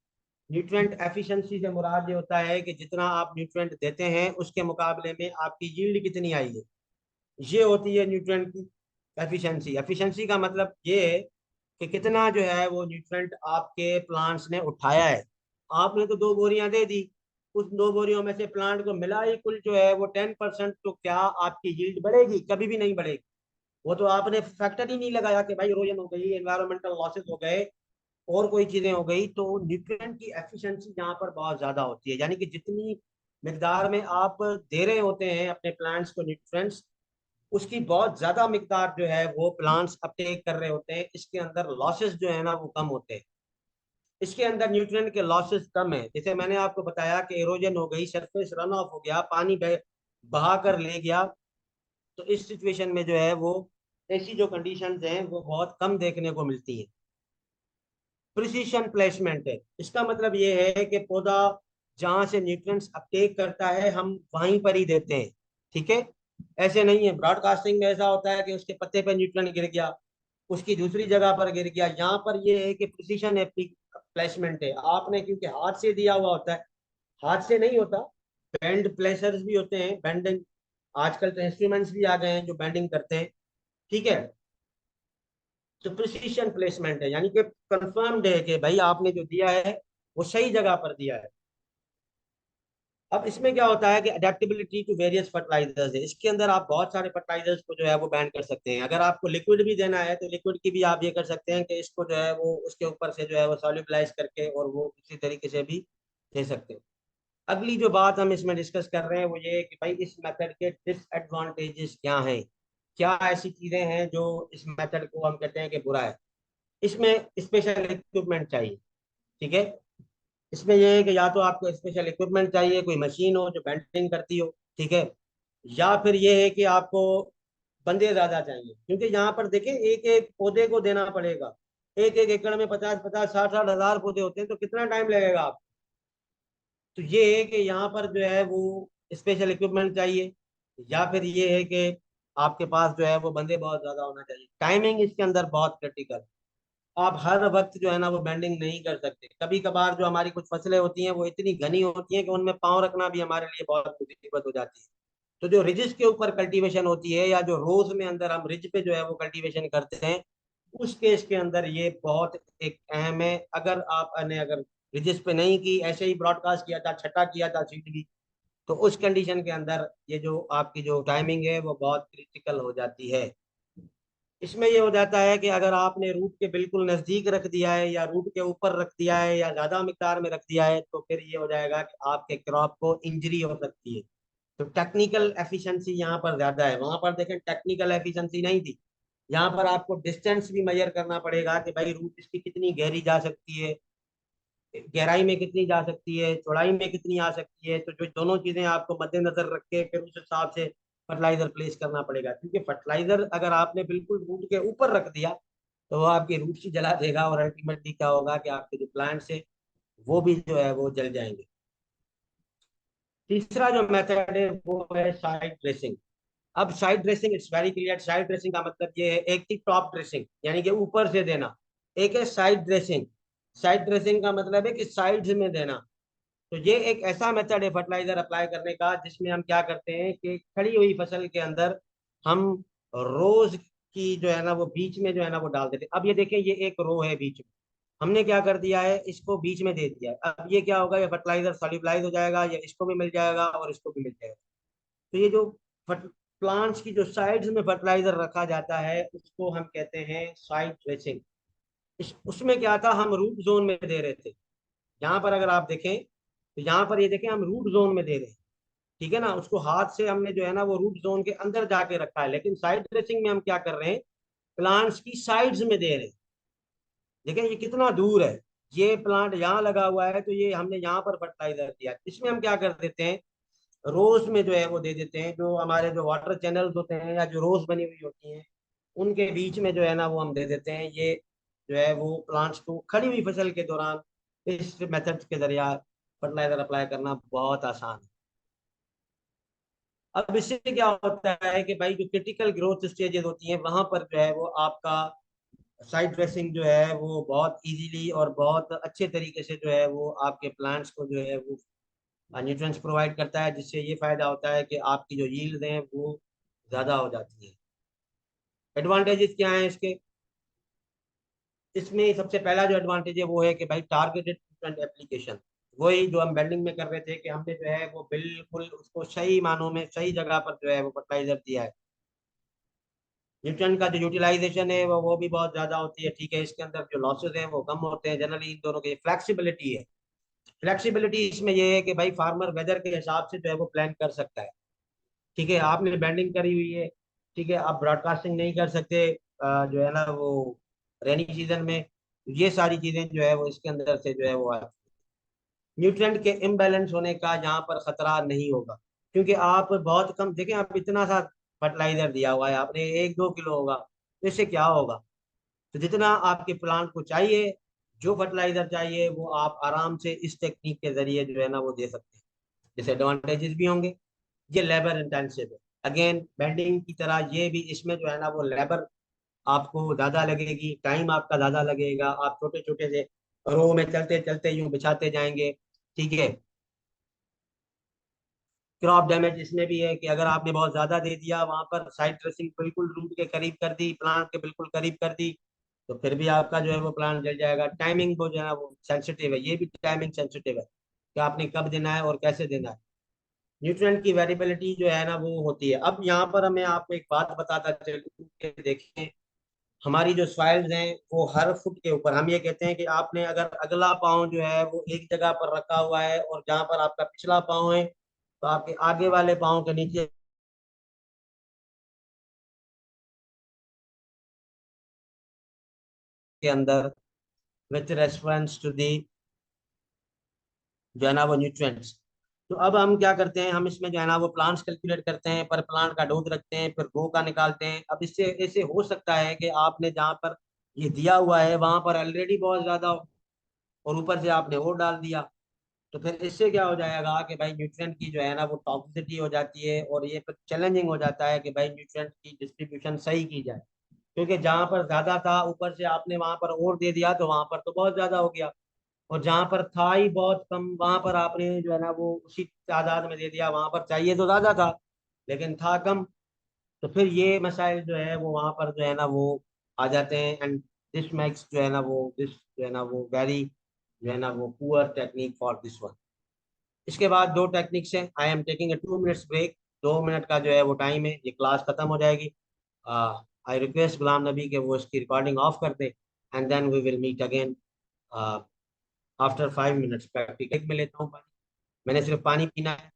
Nutrient efficiency से मुराद ये होता है कि जितना आप न्यूट्रिएंट देते हैं उसके मुकाबले में आपकी यील्ड कितनी आई है, ये होती है न्यूट्रिएंट की एफिशिएंसी। एफिशिएंसी का मतलब ये है कि कितना जो है वो न्यूट्रिएंट आपके प्लांट्स ने उठाया है। आपने तो 2 बोरियां दे दी, उस 2 बोरियों में से प्लांट को मिला ही कुल जो है वो 10%, तो क्या आपकी यील्ड बढ़ेगी? कभी भी नहीं बढ़ेगी। वो तो आपने फैक्टर ही नहीं लगाया कि भाई इरोजन हो गई, एनवायरमेंटल लॉसेस हो गए, और कोई चीजें हो गई, तो न्यूट्रिएंट की एफिशिएंसी यहाँ पर बहुत ज्यादा होती है। यानी कि जितनी मिकदार में आप दे रहे होते हैं अपने प्लांट्स को न्यूट्रिएंट्स, उसकी बहुत ज्यादा मिकदार जो है वो प्लांट्स अपटेक कर रहे होते हैं, इसके अंदर लॉसेस जो है ना वो कम होते हैं। इसके अंदर न्यूट्रिएंट के लॉसेस कम है, जैसे मैंने आपको बताया कि इरोजन हो गई, सरफेस रन ऑफ हो गया, पानी बहा कर ले गया, तो इस सिचुएशन में जो है वो ऐसी जो कंडीशंस हैं वो बहुत कम देखने को मिलती हैं। प्रिसीशन प्लेसमेंट है, इसका मतलब ये है कि पौधा जहां से न्यूट्रिएंट्स अपटेक करता है हम वहीं पर ही देते हैं। ठीक है, ऐसे नहीं है ब्रॉडकास्टिंग में ऐसा होता है कि उसके पत्ते पर न्यूट्रिएंट गिर गया, उसकी दूसरी जगह पर गिर गया। यहाँ पर ये है कि प्रिसीशन प्लेसमेंट है, आपने क्योंकि हाथ से दिया हुआ होता है, हाथ से नहीं होता, बैंड प्लेसर्स भी होते हैं, बैंडिंग आजकल तो इंस्ट्रूमेंट्स भी आ गए हैं जो बैंडिंग करते हैं, ठीक है। तो प्रिसीशन प्लेसमेंट है, यानी कि कंफर्म्ड है कि भाई आपने जो दिया है वो सही जगह पर दिया है। अब इसमें क्या होता है कि अडेप्टेबिलिटी टू वेरियस फर्टिलाइजर्स है, इसके अंदर आप बहुत सारे फर्टिलाइजर्स को जो है वो बैन कर सकते हैं। अगर आपको लिक्विड भी देना है तो लिक्विड की भी आप ये कर सकते हैं कि इसको जो है वो उसके ऊपर से जो है वो सॉल्युबलाइज करके और वो किसी तरीके से भी दे सकते हैं। अगली जो बात हम इसमें डिस्कस कर रहे हैं वो ये है कि भाई इस मेथड के डिसएडवांटेजेस क्या हैं, क्या ऐसी चीजें हैं जो इस मेथड को हम कहते हैं कि बुरा है। इसमें स्पेशल इक्विपमेंट चाहिए, ठीक है। इसमें यह है कि या तो आपको स्पेशल इक्विपमेंट चाहिए, कोई मशीन हो जो बेंडिंग करती हो, ठीक है। या फिर ये है कि आपको बंदे ज्यादा चाहिए, क्योंकि यहाँ पर देखें एक एक पौधे को देना पड़ेगा। एक एक एकड़ में 50-50 60-60 हजार पौधे होते हैं, तो कितना टाइम लगेगा आप। तो ये है कि यहाँ पर जो है वो स्पेशल इक्विपमेंट चाहिए, या फिर ये है कि आपके पास जो है वो बंदे बहुत ज्यादा होना चाहिए। टाइमिंग इसके अंदर बहुत क्रिटिकल। आप हर वक्त जो है ना वो बेंडिंग नहीं कर सकते। कभी कभार जो हमारी कुछ फसलें होती हैं वो इतनी घनी होती हैं कि उनमें पाँव रखना भी हमारे लिए बहुत मुसीबत हो जाती है। तो जो रिजिस के ऊपर कल्टीवेशन होती है, या जो रोज में अंदर हम रिज पे जो है वो कल्टीवेशन करते हैं, उस केस के अंदर ये बहुत एक अहम है। अगर आपने अगर रिजिस पे नहीं की, ऐसे ही ब्रॉडकास्ट किया था, छटा किया था सीड की, तो उस कंडीशन के अंदर ये जो आपकी जो टाइमिंग है वो बहुत क्रिटिकल हो जाती है। इसमें ये हो जाता है कि अगर आपने रूट के बिल्कुल नजदीक रख दिया है या रूट के ऊपर रख दिया है या ज्यादा मिकदार में रख दिया है, तो फिर ये हो जाएगा कि आपके क्रॉप को इंजरी हो सकती है। तो टेक्निकल एफिशिएंसी यहाँ पर ज्यादा है, वहां पर देखें टेक्निकल एफिशिएंसी नहीं थी। यहाँ पर आपको डिस्टेंस भी मेजर करना पड़ेगा कि भाई रूट इसकी कितनी गहरी जा सकती है, गहराई में कितनी जा सकती है, चौड़ाई में कितनी आ सकती है। तो जो दोनों चीजें आपको मद्देनजर रख के फिर उस हिसाब से फर्टिलाइजर प्लेस करना पड़ेगा, क्योंकि फर्टिलाइजर अगर आपने बिल्कुल रूट के ऊपर रख दिया तो वो आपकी रूट ही जला देगा, और अल्टीमेटली क्या होगा कि आपके जो प्लांट्स है वो भी जो है वो जल जाएंगे। तीसरा जो मेथड है वो है साइड ड्रेसिंग। अब side dressing it's very clear. Side dressing का मतलब ये है, एक थी टॉप ड्रेसिंग यानी कि ऊपर से देना, एक है साइड ड्रेसिंग। साइड ड्रेसिंग का मतलब है कि साइड्स में देना। तो ये एक ऐसा मेथड है फर्टिलाइजर अप्लाई करने का जिसमें हम क्या करते हैं कि खड़ी हुई फसल के अंदर हम रोज की जो है ना वो बीच में जो है ना वो डाल देते हैं। अब ये देखें, ये एक रो है बीच में, हमने क्या कर दिया है, इसको बीच में दे दिया है। अब ये क्या होगा, ये फर्टिलाइजर सॉल्युबलाइज हो जाएगा, ये इसको भी मिल जाएगा और इसको भी मिल जाएगा। तो ये जो प्लांट्स की जो साइड्स में फर्टिलाइजर रखा जाता है उसको हम कहते हैं साइड ड्रेसिंग। उसमें क्या था, हम रूट जोन में दे रहे थे। यहाँ पर अगर आप देखें तो यहाँ पर ये देखें हम रूट जोन में दे रहे हैं, ठीक है ना। उसको हाथ से हमने जो है ना वो रूट जोन के अंदर जाके रखा है, लेकिन साइड ड्रेसिंग में हम क्या कर रहे हैं, प्लांट्स की साइड्स में दे रहे हैं। देखें ये कितना दूर है, ये प्लांट यहाँ लगा हुआ है तो ये हमने यहाँ पर फर्टिलाइजर दिया। इसमें हम क्या कर देते हैं, रोज में जो है वो दे देते हैं, जो हमारे जो वाटर चैनल्स होते हैं या जो रोज बनी हुई होती हैं उनके बीच में जो है ना वो हम दे देते हैं। ये जो है वो प्लांट्स को खड़ी हुई फसल के दौरान इस मेथड के जरिए फर्टिलाइजर अप्लाई करना बहुत आसान है। अब इससे क्या होता है कि भाई जो क्रिटिकल ग्रोथ स्टेजेस होती हैं वहां पर जो है वो आपका साइड ड्रेसिंग जो है वो बहुत इजीली और बहुत अच्छे तरीके से जो है वो आपके प्लांट्स को जो है वो न्यूट्रिएंट्स प्रोवाइड करता है, जिससे ये फायदा होता है कि आपकी जो यील्ड हैं वो ज्यादा हो जाती है। एडवांटेजेस क्या हैं इसके, इसमें सबसे पहला जो एडवांटेज है वो है कि भाई टारगेटेड न्यूट्रिएंट एप्लीकेशन। वही जो हम बेंडिंग में कर रहे थे कि हमने जो है वो बिल्कुल उसको सही मानों में सही जगह पर जो है वो फर्टिलाइजर दिया है। न्यूट्रिएंट का जो यूटिलाइजेशन है वो भी बहुत ज्यादा होती है, ठीक है। इसके अंदर जो लॉसेज हैं वो कम होते हैं जनरली। इन दोनों की फ्लेक्सिबिलिटी है, फ्लेक्सिबिलिटी इसमें ये है कि भाई फार्मर वेदर के हिसाब से जो है वो प्लान कर सकता है, ठीक है। आपने बैंडिंग करी हुई है, ठीक है, आप ब्रॉडकास्टिंग नहीं कर सकते जो है ना वो रेनी सीजन में। ये सारी चीजें जो है वो इसके अंदर से जो है वो आती है। न्यूट्रिएंट के इम्बैलेंस होने का यहाँ पर खतरा नहीं होगा, क्योंकि आप बहुत कम देखें, आप इतना सा फर्टिलाइजर दिया हुआ है आपने, 1-2 किलो होगा, तो इससे क्या होगा। तो जितना आपके प्लांट को चाहिए, जो फर्टिलाइजर चाहिए वो आप आराम से इस टेक्निक के जरिए जो है ना वो दे सकते हैं। डिसएडवांटेजेस भी होंगे, ये लेबर इंटेंसिव है। अगेन बेंडिंग की तरह ये भी, इसमें जो है ना वो लेबर आपको ज्यादा लगेगी, टाइम आपका ज्यादा लगेगा, आप छोटे छोटे से रो में चलते चलते यूं बिछाते जाएंगे, ठीक है। क्रॉप डैमेज इसमें भी है कि अगर आपने बहुत ज्यादा दे दिया, वहां पर साइड ड्रेसिंग बिल्कुल रूट के करीब कर दी, प्लांट के बिल्कुल करीब कर दी, तो फिर भी आपका जो है वो प्लांट जल जाएगा। टाइमिंग वो जो है ना वो सेंसिटिव है, ये भी टाइमिंग सेंसिटिव है कि आपने कब देना है और कैसे देना है। न्यूट्रिएंट की वेरिएबिलिटी जो है ना वो होती है। अब यहाँ पर मैं आपको एक बात बताता चलूं कि देखें, हमारी जो सॉइल्स हैं वो हर फुट के ऊपर हम ये कहते हैं कि आपने अगर अगला पाँव जो है वो एक जगह पर रखा हुआ है और जहां पर आपका पिछला पाँव है, तो आपके आगे वाले पाँव के नीचे के अंदर विथ रेफरेंस टू दी जो है ना वो न्यूट्रिएंट्स। तो अब हम क्या करते हैं, हम इसमें जो है ना वो प्लांट्स कैलकुलेट करते हैं, पर प्लांट का डोज रखते हैं, फिर रो का निकालते हैं। अब इससे ऐसे हो सकता है कि आपने जहाँ पर ये दिया हुआ है वहां पर ऑलरेडी बहुत ज्यादा हो, और ऊपर से आपने और डाल दिया, तो फिर इससे क्या हो जाएगा कि भाई न्यूट्रिएंट की जो है ना वो टॉक्सिसिटी हो जाती है, और ये फिर चैलेंजिंग हो जाता है कि भाई न्यूट्रिएंट की डिस्ट्रीब्यूशन सही की जाए। क्योंकि जहां पर ज्यादा था ऊपर से आपने वहां पर और दे दिया, तो वहां पर तो बहुत ज्यादा हो गया, और जहां पर था ही बहुत कम वहां पर आपने जो है ना वो उसी तादाद में दे दिया। वहां पर चाहिए तो ज्यादा था लेकिन था कम, तो फिर ये मसाइल जो है वो वहां पर जो है ना वो आ जाते हैं। एंड दिस मेक्स जो है ना वो दिस जो है ना वो वेरी जो है ना वो poor technique for this one. इसके बाद दो टेक्निक्स हैं। I am taking a 2 minutes break, 2 minute का जो है वो टाइम है, ये क्लास खत्म हो जाएगी। आई रिक्वेस्ट गुलाम नबी के वो इसकी रिकॉर्डिंग ऑफ कर दे, and then we will meet again after 5 minutes. Practical में लेता हूँ पानी, मैंने सिर्फ पानी पीना है।